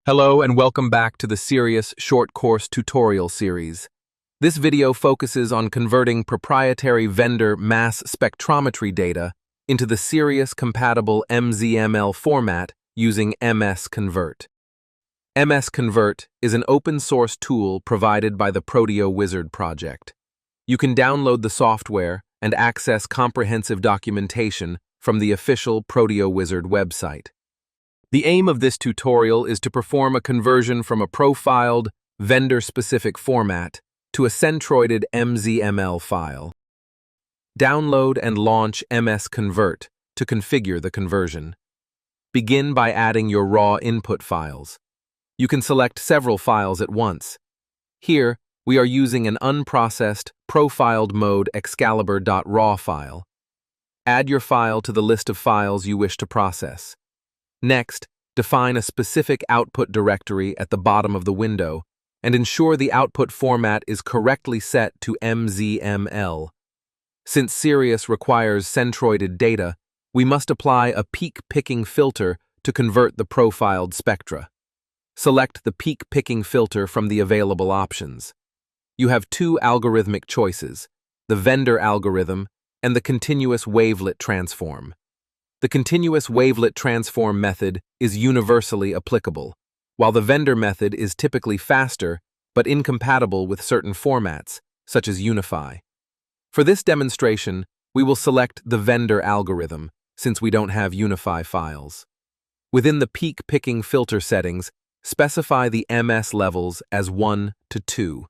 Hello and welcome back to the SIRIUS short course tutorial series. This video focuses on converting proprietary vendor mass spectrometry data into the SIRIUS-compatible mzML format using MSConvert. MSConvert is an open-source tool provided by the ProteoWizard project. You can download the software and access comprehensive documentation from the official ProteoWizard website. The aim of this tutorial is to perform a conversion from a profiled, vendor-specific format to a centroided mzML file. Download and launch MSConvert to configure the conversion. Begin by adding your raw input files. You can select several files at once. Here, we are using an unprocessed, profiled mode Excalibur.raw file. Add your file to the list of files you wish to process. Next, define a specific output directory at the bottom of the window and ensure the output format is correctly set to mzML. Since SIRIUS requires centroided data, we must apply a peak-picking filter to convert the profiled spectra. Select the peak-picking filter from the available options. You have two algorithmic choices, the vendor algorithm and the continuous wavelet transform. The continuous wavelet transform method is universally applicable, while the vendor method is typically faster but incompatible with certain formats, such as Unify. For this demonstration, we will select the vendor algorithm, since we don't have Unify files. Within the peak-picking filter settings, specify the MS levels as 1 to 2.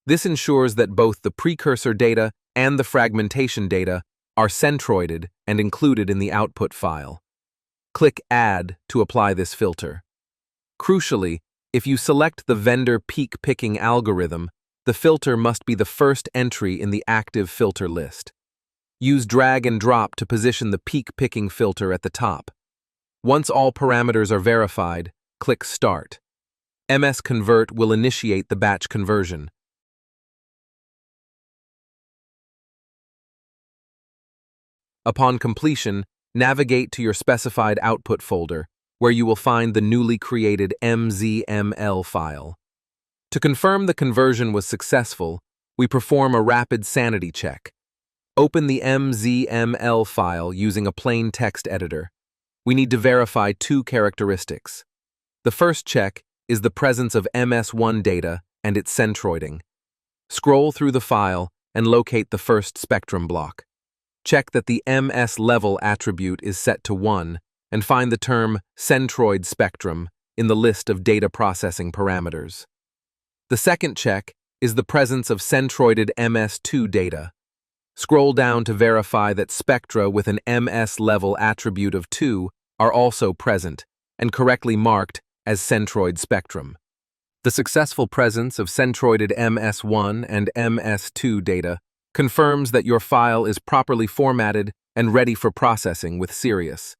This ensures that both the precursor data and the fragmentation data are centroided and included in the output file. Click Add to apply this filter. Crucially, if you select the vendor peak-picking algorithm, the filter must be the first entry in the active filter list. Use drag and drop to position the peak-picking filter at the top. Once all parameters are verified, click Start. MSConvert will initiate the batch conversion. Upon completion, navigate to your specified output folder, where you will find the newly created mzML file. To confirm the conversion was successful, we perform a rapid sanity check. Open the mzML file using a plain text editor. We need to verify two characteristics. The first check is the presence of MS1 data and its centroiding. Scroll through the file and locate the first spectrum block. Check that the MS level attribute is set to 1 and find the term centroid spectrum in the list of data processing parameters. The second check is the presence of centroided MS2 data. Scroll down to verify that spectra with an MS level attribute of 2 are also present and correctly marked as centroid spectrum. The successful presence of centroided MS1 and MS2 data confirms that your file is properly formatted and ready for processing with SIRIUS.